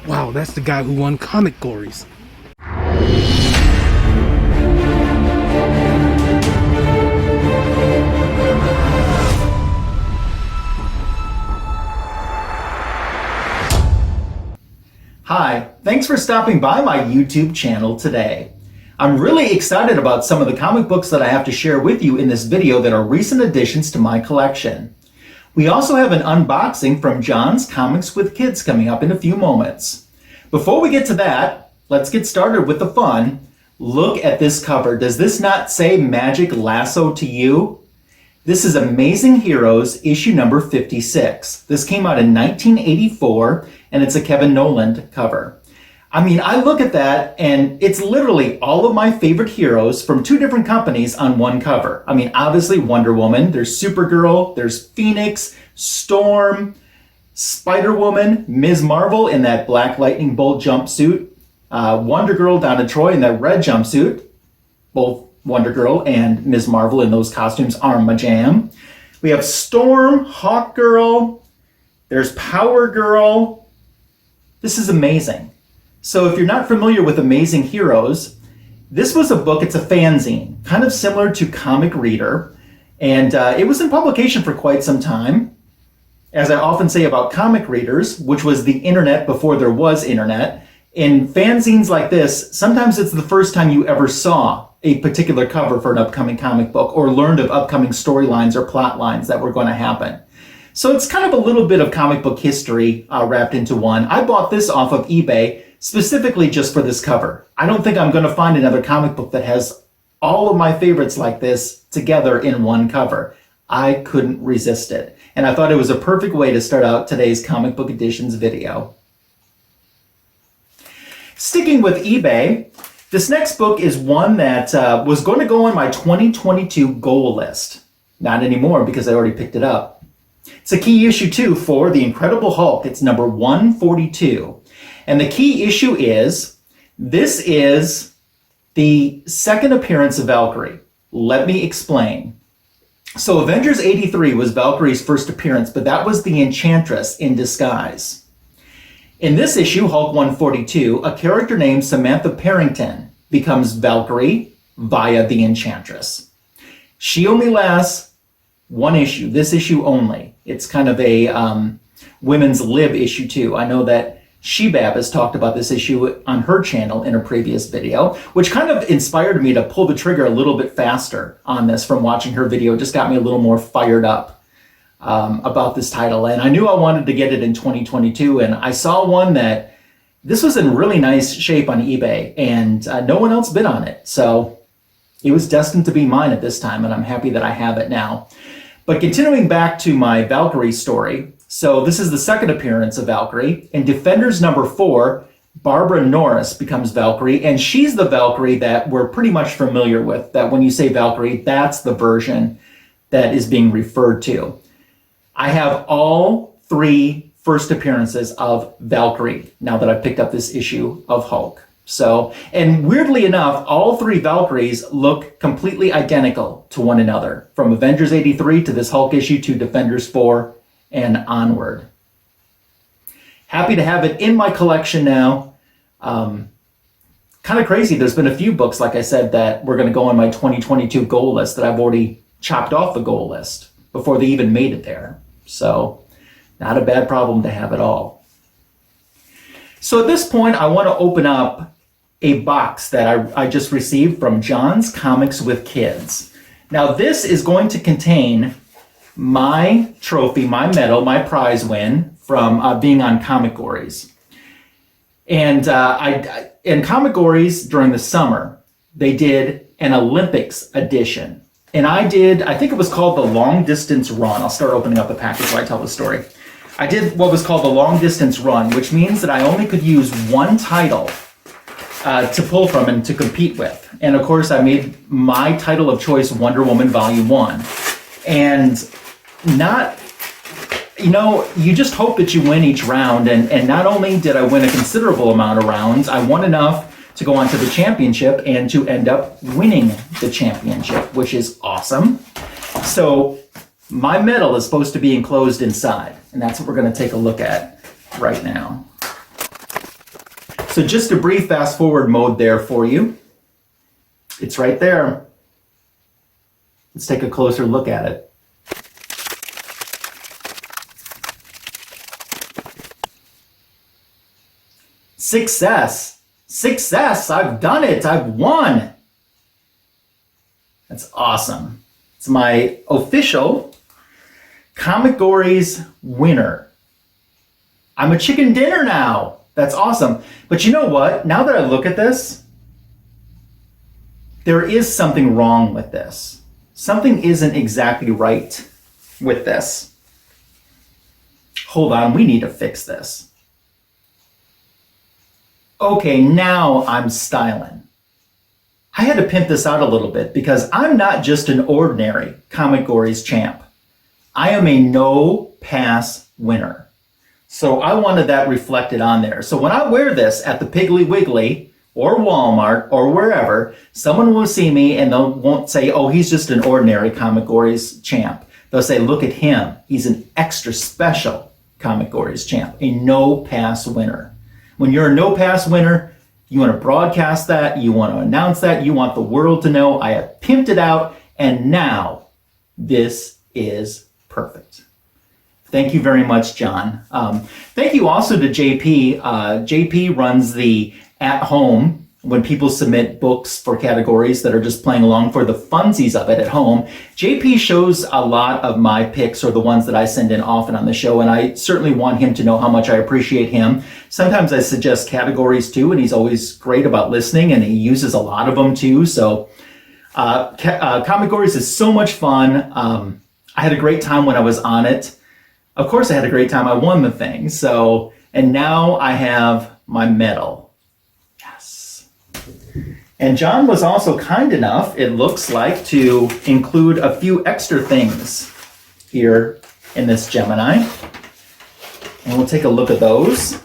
Wow, that's the guy who won Comicgories. Hi, thanks for stopping by my YouTube channel today. I'm really excited about some of the comic books that I have to share with you in this video that are recent additions to my collection. We also have an unboxing from John's Comics with Kids coming up in a few moments. Before we get to that, let's get started with the fun. Look at this cover. Does this not say Magic Lasso to you? This is Amazing Heroes, issue number 56. This came out in 1984, and it's a Kevin Nolan cover. I mean, I look at that, and it's literally all of my favorite heroes from two different companies on one cover. I mean, obviously Wonder Woman, there's Supergirl, there's Phoenix, Storm, Spider-Woman, Ms. Marvel in that black lightning bolt jumpsuit, Wonder Girl down in Troy in that red jumpsuit, both Wonder Girl and Ms. Marvel in those costumes are my jam. We have Storm, Hawk Girl, there's Power Girl. This is amazing. So if you're not familiar with Amazing Heroes, this was a book, it's a fanzine, kind of similar to Comic Reader, and it was in publication for quite some time. As I often say about comic readers, which was the internet before there was internet, in fanzines like this, sometimes it's the first time you ever saw a particular cover for an upcoming comic book or learned of upcoming storylines or plot lines that were going to happen. So it's kind of a little bit of comic book history wrapped into one. I bought this off of eBay specifically just for this cover. I don't think I'm going to find another comic book that has all of my favorites like this together in one cover. I couldn't resist it. And I thought it was a perfect way to start out today's comic book editions video. Sticking with eBay, this next book is one that was going to go on my 2022 goal list. Not anymore because I already picked it up. It's a key issue 2 for The Incredible Hulk. It's number 142. And the key issue is, this is the second appearance of Valkyrie. Let me explain. So Avengers 83 was Valkyrie's first appearance, but that was the Enchantress in disguise. In this issue, Hulk 142, a character named Samantha Parrington becomes Valkyrie via the Enchantress. She only lasts one issue, this issue only. It's kind of a women's lib issue too. I know that Shebab has talked about this issue on her channel in a previous video, which kind of inspired me to pull the trigger a little bit faster on this from watching her video. It just got me a little more fired up about this title. And I knew I wanted to get it in 2022, and I saw one that this was in really nice shape on eBay, and no one else bid on it. So it was destined to be mine at this time, and I'm happy that I have it now. But continuing back to my Valkyrie story, so this is the second appearance of Valkyrie. In Defenders number 4, Barbara Norris becomes Valkyrie, and she's the Valkyrie that we're pretty much familiar with, that when you say Valkyrie, that's the version that is being referred to. I have all 3 first appearances of Valkyrie now that I've picked up this issue of Hulk. So, and weirdly enough, all 3 Valkyries look completely identical to one another, from Avengers 83 to this Hulk issue to Defenders 4 and onward. Happy to have it in my collection now. Kind of crazy. There's been a few books, like I said, that were going to go on my 2022 goal list that I've already chopped off the goal list before they even made it there. So, not a bad problem to have at all. So at this point, I want to open up a box that I just received from John's Comics with Kids. Now this is going to contain my trophy, my medal, my prize win from being on Comicgories. And in Comicgories during the summer, they did an Olympics edition. And I think it was called the Long Distance Run. I'll start opening up the package while I tell the story. I did what was called the Long Distance Run, which means that I only could use one title to pull from and to compete with. And of course, I made my title of choice Wonder Woman Volume 1. And not, you know, you just hope that you win each round. And not only did I win a considerable amount of rounds, I won enough to go on to the championship and to end up winning the championship, which is awesome. So my medal is supposed to be enclosed inside, and that's what we're going to take a look at right now. So just a brief fast forward mode there for you. It's right there. Let's take a closer look at it. Success! Success! I've done it! I've won! That's awesome. It's my official Comicgories winner. I'm a chicken dinner now. That's awesome. But you know what? Now that I look at this, there is something wrong with this. Something isn't exactly right with this. Hold on, we need to fix this. Okay, now I'm styling. I had to pimp this out a little bit because I'm not just an ordinary Comicgories champ. I am a no-pass winner. So I wanted that reflected on there. So when I wear this at the Piggly Wiggly or Walmart or wherever, someone will see me and they won't say, oh, he's just an ordinary Comicgories champ. They'll say, look at him. He's an extra special Comicgories champ, a no-pass winner. When you're a no-pass winner, you want to broadcast that, you want to announce that, you want the world to know I have pimped it out, and now this is perfect. Thank you very much, John. Thank you also to JP. JP runs the at home when people submit books for categories that are just playing along for the funsies of it at home. JP shows a lot of my picks or the ones that I send in often on the show, and I certainly want him to know how much I appreciate him. Sometimes I suggest categories too, and he's always great about listening, and he uses a lot of them too. So Comicgories is so much fun. I had a great time when I was on it. Of course I had a great time. I won the thing. So, and now I have my medal. And John was also kind enough, it looks like, to include a few extra things here in this Gemini. And we'll take a look at those.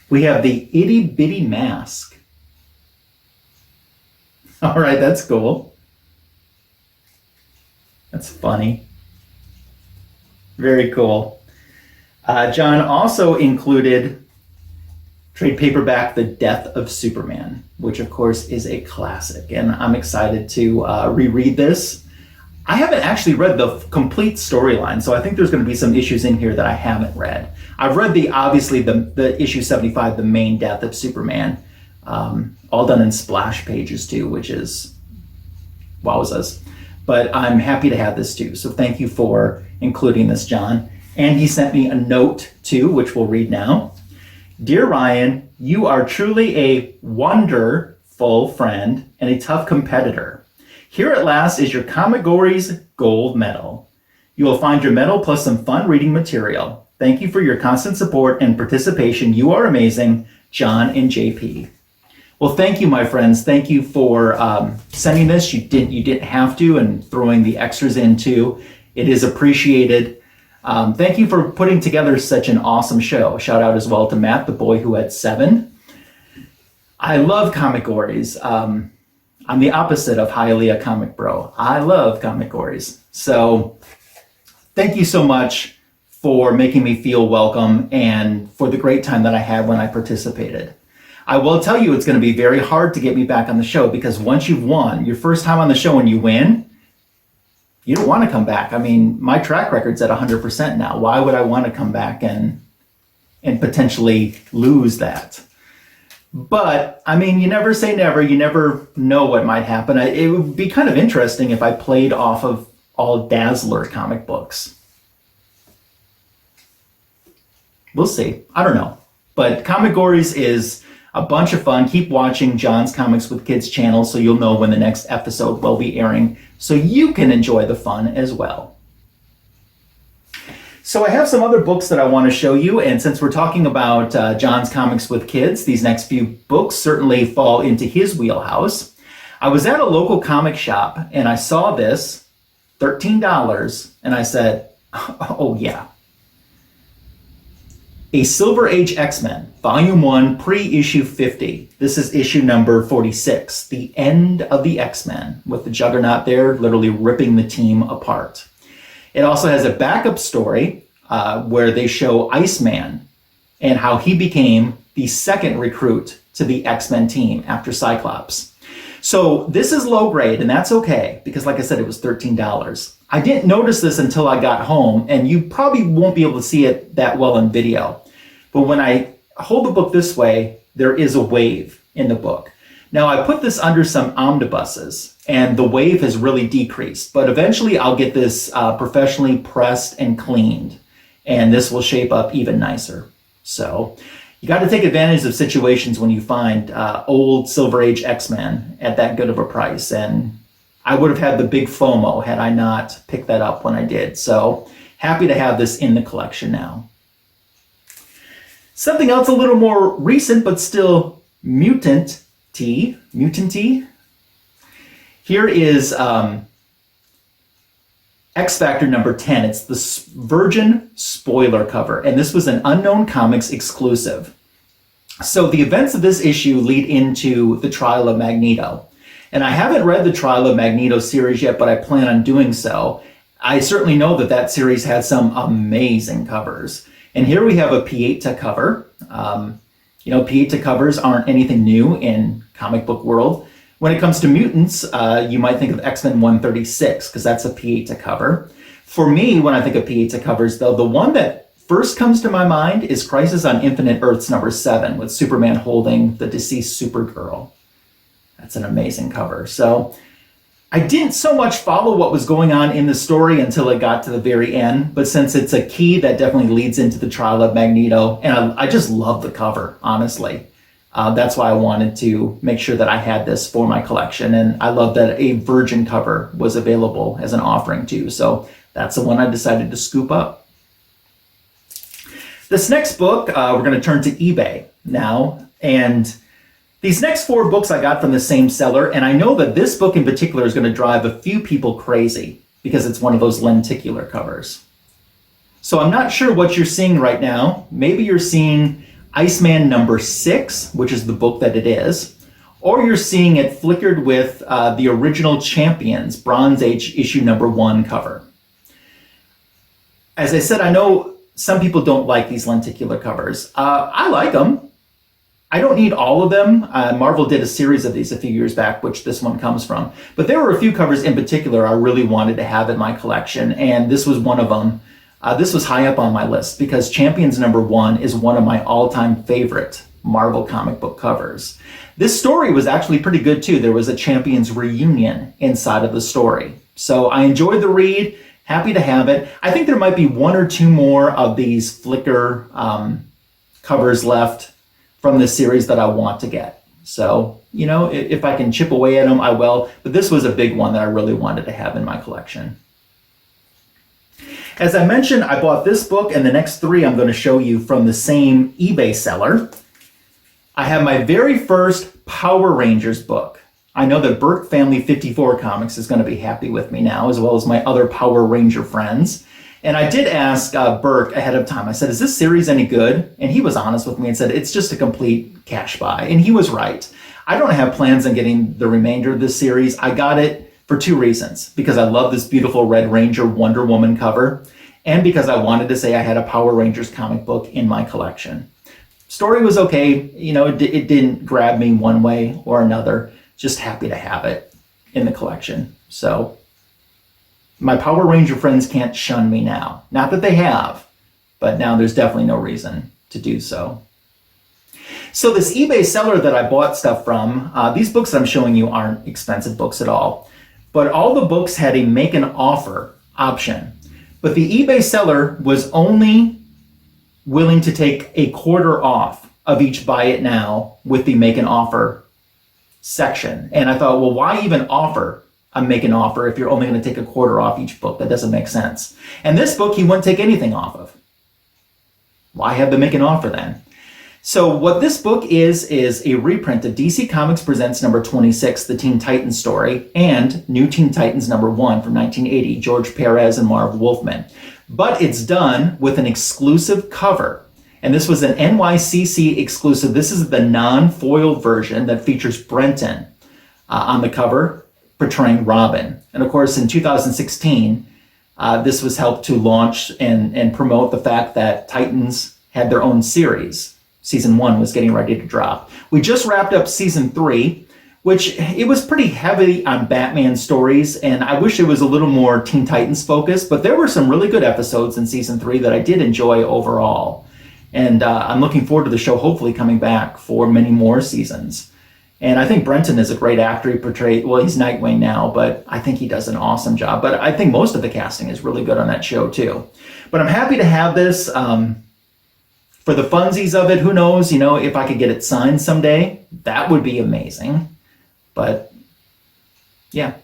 We have the itty bitty mask. All right, that's cool. That's funny. Very cool. John also included trade paperback The Death of Superman, which of course is a classic, and I'm excited to reread this. I haven't actually read the complete storyline, so I think there's going to be some issues in here that I haven't read. I've read obviously the issue 75, the main Death of Superman, all done in splash pages too, which is wowzas. But I'm happy to have this too, so thank you for including this, John. And he sent me a note too, which we'll read now. Dear Ryan, you are truly a wonderful friend and a tough competitor. Here at last is your Comicgories Gold Medal. You will find your medal plus some fun reading material. Thank you for your constant support and participation. You are amazing, John and JP. Well, thank you, my friends. Thank you for sending this. You didn't have to, and throwing the extras in too. It is appreciated. Thank you for putting together such an awesome show. Shout out as well to Matt, the boy who had 7. I love Comicgories. I'm the opposite of Hialeah Comic Bro. I love Comicgories. So thank you so much for making me feel welcome and for the great time that I had when I participated. I will tell you it's going to be very hard to get me back on the show because once you've won, your first time on the show and you win, you don't want to come back. I mean, my track record's at 100% now. Why would I want to come back and potentially lose that? But, I mean, you never say never. You never know what might happen. It would be kind of interesting if I played off of all Dazzler comic books. We'll see. I don't know. But Comicgories is a bunch of fun. Keep watching John's Comics with Kids channel so you'll know when the next episode will be airing, so you can enjoy the fun as well. So I have some other books that I want to show you, and since we're talking about John's Comics with Kids, these next few books certainly fall into his wheelhouse. I was at a local comic shop and I saw this, $13, and I said, oh yeah. A Silver Age X-Men, Volume 1, pre-issue 50. This is issue number 46, the end of the X-Men, with the Juggernaut there literally ripping the team apart. It also has a backup story where they show Iceman and how he became the second recruit to the X-Men team after Cyclops. So this is low grade, and that's okay, because like I said, it was $13. I didn't notice this until I got home, and you probably won't be able to see it that well in video. But when I hold the book this way, there is a wave in the book. Now I put this under some omnibuses, and the wave has really decreased, but eventually I'll get this professionally pressed and cleaned, and this will shape up even nicer. So you got to take advantage of situations when you find old Silver Age X-Men at that good of a price. And I would have had the big FOMO had I not picked that up when I did. So happy to have this in the collection now. Something else a little more recent, but still mutant-y. Here is X Factor number 10. It's the Virgin spoiler cover, and this was an Unknown Comics exclusive. So the events of this issue lead into the trial of Magneto. And I haven't read the Trial of Magneto series yet, but I plan on doing so. I certainly know that that series had some amazing covers. And here we have a Pieta cover. Pieta covers aren't anything new in comic book world. When it comes to mutants, you might think of X-Men 136, because that's a Pieta cover. For me, when I think of Pieta covers, though, the one that first comes to my mind is Crisis on Infinite Earths number 7, with Superman holding the deceased Supergirl. That's an amazing cover. So I didn't so much follow what was going on in the story until it got to the very end, but since it's a key that definitely leads into the trial of Magneto, and I just love the cover, honestly. That's why I wanted to make sure that I had this for my collection, and I love that a Virgin cover was available as an offering too, so that's the one I decided to scoop up. This next book, we're going to turn to eBay now, and these next 4 books I got from the same seller, and I know that this book in particular is going to drive a few people crazy because it's one of those lenticular covers. So I'm not sure what you're seeing right now. Maybe you're seeing Iceman number 6, which is the book that it is, or you're seeing it flickered with the original Champions Bronze Age issue number 1 cover. As I said, I know some people don't like these lenticular covers. I like them. I don't need all of them. Marvel did a series of these a few years back, which this one comes from. But there were a few covers in particular I really wanted to have in my collection, and this was one of them. This was high up on my list because Champions number 1 is one of my all-time favorite Marvel comic book covers. This story was actually pretty good too. There was a Champions reunion inside of the story. So I enjoyed the read, happy to have it. I think there might be 1 or 2 more of these flicker covers left from this series that I want to get. So, if I can chip away at them, I will. But this was a big one that I really wanted to have in my collection. As I mentioned, I bought this book, and the next 3 I'm going to show you from the same eBay seller. I have my very first Power Rangers book. I know that Burke Family 54 Comics is going to be happy with me now, as well as my other Power Ranger friends. And I did ask Burke ahead of time. I said, is this series any good? And he was honest with me and said, it's just a complete cash buy. And he was right. I don't have plans on getting the remainder of this series. I got it for 2 reasons. Because I love this beautiful Red Ranger Wonder Woman cover, and because I wanted to say I had a Power Rangers comic book in my collection. Story was okay. It didn't grab me one way or another. Just happy to have it in the collection. So my Power Ranger friends can't shun me now. Not that they have, but now there's definitely no reason to do so. So this eBay seller that I bought stuff from, these books that I'm showing you aren't expensive books at all, but all the books had a make an offer option. But the eBay seller was only willing to take a quarter off of each buy it now with the make an offer section. And I thought, well, why even offer a make an offer if you're only going to take a quarter off each book? That doesn't make sense. And this book, he wouldn't take anything off of. Why have the make an offer then? So what this book is a reprint of DC Comics Presents number 26, the Teen Titans story, and New Teen Titans number 1 from 1980, George Perez and Marv Wolfman. But it's done with an exclusive cover. And this was an NYCC exclusive. This is the non-foiled version that features Brenton on the cover, portraying Robin. And of course, in 2016, this was helped to launch and promote the fact that Titans had their own series. Season 1 was getting ready to drop. We just wrapped up season 3, which it was pretty heavy on Batman stories, and I wish it was a little more Teen Titans focused, but there were some really good episodes in season 3 that I did enjoy overall. And I'm looking forward to the show hopefully coming back for many more seasons. And I think Brenton is a great actor. He portrayed, well, he's Nightwing now, but I think he does an awesome job. But I think most of the casting is really good on that show too. But I'm happy to have this. For the funsies of it, who knows, if I could get it signed someday, that would be amazing. But yeah.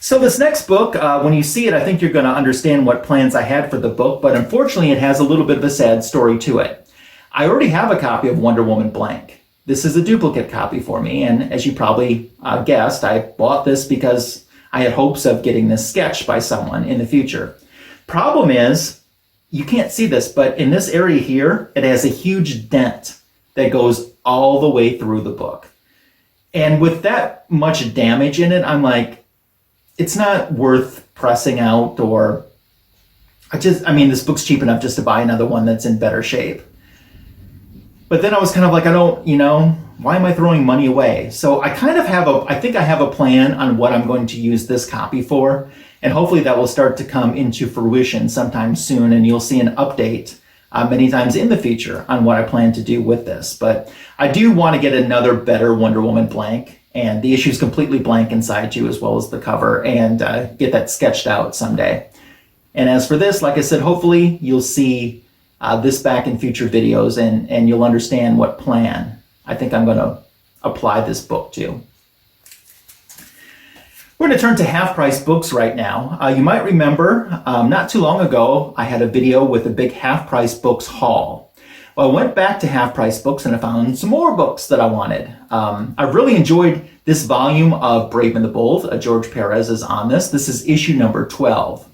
So this next book, when you see it, I think you're going to understand what plans I had for the book, but unfortunately it has a little bit of a sad story to it. I already have a copy of Wonder Woman blank. This is a duplicate copy for me, and as you probably guessed, I bought this because I had hopes of getting this sketched by someone in the future. Problem is, you can't see this, but in this area here, it has a huge dent that goes all the way through the book. And with that much damage in it, I'm like, it's not worth pressing out, or this book's cheap enough just to buy another one that's in better shape. But then I was kind of like, why am I throwing money away? So I kind of I think I have a plan on what I'm going to use this copy for. And hopefully that will start to come into fruition sometime soon. And you'll see an update many times in the future on what I plan to do with this. But I do want to get another better Wonder Woman blank. And the issue is completely blank inside too, as well as the cover, and get that sketched out someday. And as for this, like I said, hopefully you'll see this back in future videos, and you'll understand what plan I think I'm going to apply this book to. We're going to turn to half-price books right now. You might remember, not too long ago, I had a video with a big half-price books haul. Well, I went back to half-price books and I found some more books that I wanted. I really enjoyed this volume of Brave and the Bold. George Perez is on this. This is issue number 12.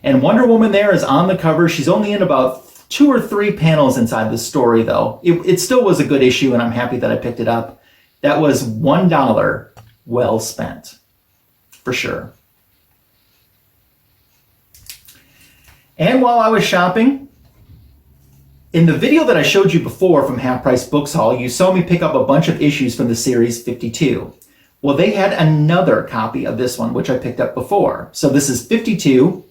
And Wonder Woman there is on the cover. She's only in about 2 or 3 panels inside the story, though. It still was a good issue, and I'm happy that I picked it up. That was $1 well spent. For sure. And while I was shopping, in the video that I showed you before from Half Price Books Haul, you saw me pick up a bunch of issues from the series 52. Well, they had another copy of this one, which I picked up before. So this is 52,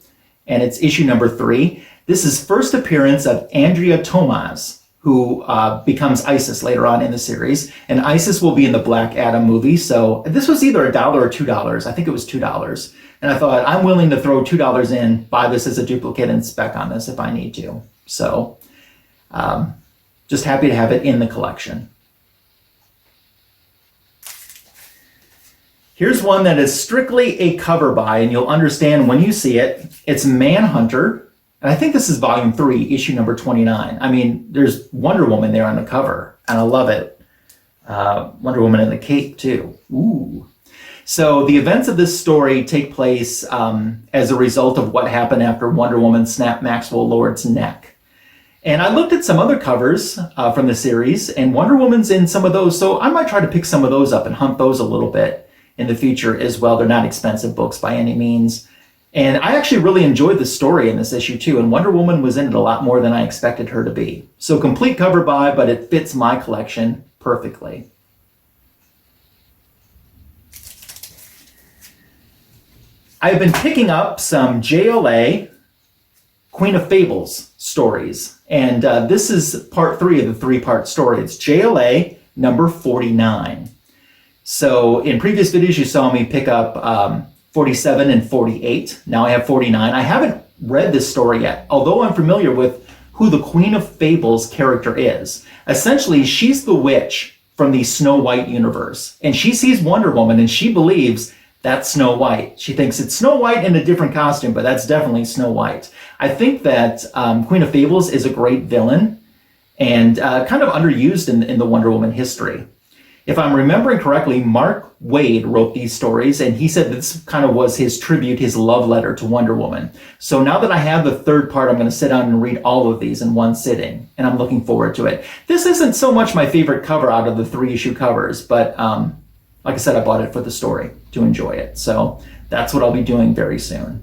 and it's issue number 3. This is first appearance of Andrea Tomaz, who becomes Isis later on in the series. And Isis will be in the Black Adam movie. So this was either $1 or $2. I think it was $2. And I thought, I'm willing to throw $2 in, buy this as a duplicate, and spec on this if I need to. So just happy to have it in the collection. Here's one that is strictly a cover buy, and you'll understand when you see it. It's Manhunter. And I think this is volume 3, issue number 29. I mean, there's Wonder Woman there on the cover, and I love it. Wonder Woman in the cape, too. Ooh. So the events of this story take place as a result of what happened after Wonder Woman snapped Maxwell Lord's neck. And I looked at some other covers from the series, and Wonder Woman's in some of those, so I might try to pick some of those up and hunt those a little bit in the future as well. They're not expensive books by any means. And I actually really enjoyed the story in this issue too, and Wonder Woman was in it a lot more than I expected her to be. So complete cover buy, but it fits my collection perfectly. I've been picking up some JLA Queen of Fables stories, and this is part 3 of the 3-part story. It's JLA number 49. So in previous videos, you saw me pick up 47 and 48. Now I have 49. I haven't read this story yet, although I'm familiar with who the Queen of Fables character is. Essentially, she's the witch from the Snow White universe, and she sees Wonder Woman and she believes that's Snow White. She thinks it's Snow White in a different costume, but that's definitely Snow White. I think that Queen of Fables is a great villain and kind of underused in the Wonder Woman history. If I'm remembering correctly, Mark Waid wrote these stories, and he said this kind of was his tribute, his love letter to Wonder Woman. So now that I have the 3rd part, I'm going to sit down and read all of these in one sitting, and I'm looking forward to it. This isn't so much my favorite cover out of the 3-issue covers, but like I said, I bought it for the story, to enjoy it. So that's what I'll be doing very soon.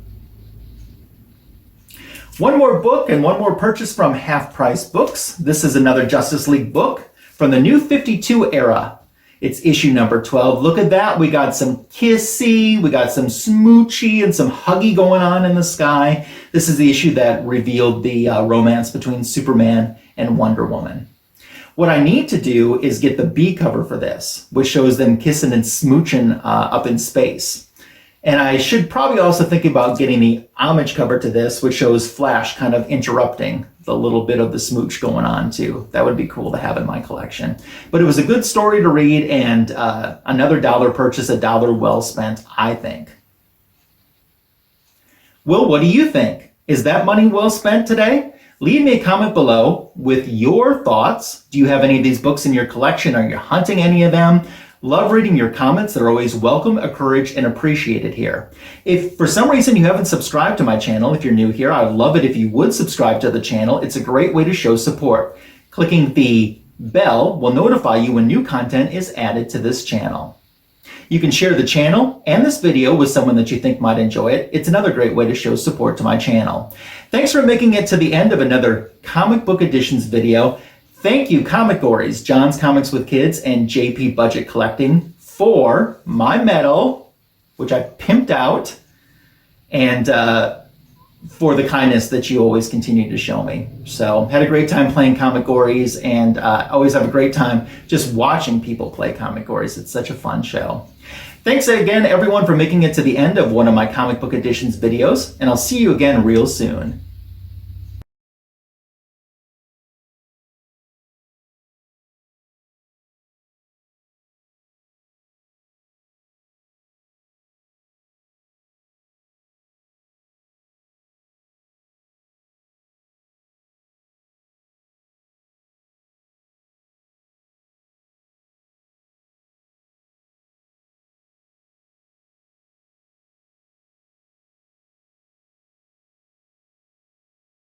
One more book and one more purchase from Half Price Books. This is another Justice League book from the New 52 era. It's issue number 12. Look at that. We got some kissy, we got some smoochy, and some huggy going on in the sky. This is the issue that revealed the romance between Superman and Wonder Woman. What I need to do is get the B cover for this, which shows them kissing and smooching up in space. And I should probably also think about getting the homage cover to this, which shows Flash kind of interrupting the little bit of the smooch going on too. That would be cool to have in my collection. But it was a good story to read, and another dollar purchase, $1 well spent, I think. Will, what do you think? Is that money well spent today? Leave me a comment below with your thoughts. Do you have any of these books in your collection? Are you hunting any of them? Love reading your comments. They're always welcome, encouraged, and appreciated here. If for some reason you haven't subscribed to my channel, if you're new here, I'd love it if you would subscribe to the channel. It's a great way to show support. Clicking the bell will notify you when new content is added to this channel. You can share the channel and this video with someone that you think might enjoy it. It's another great way to show support to my channel. Thanks for making it to the end of another Comic Book Editions video. Thank you, Comicgories, John's Comics with Kids, and JP Budget Collecting for my medal, which I pimped out, and for the kindness that you always continue to show me. So, had a great time playing Comicgories, and always have a great time just watching people play Comicgories. It's such a fun show. Thanks again, everyone, for making it to the end of one of my Comic Book Editions videos, and I'll see you again real soon.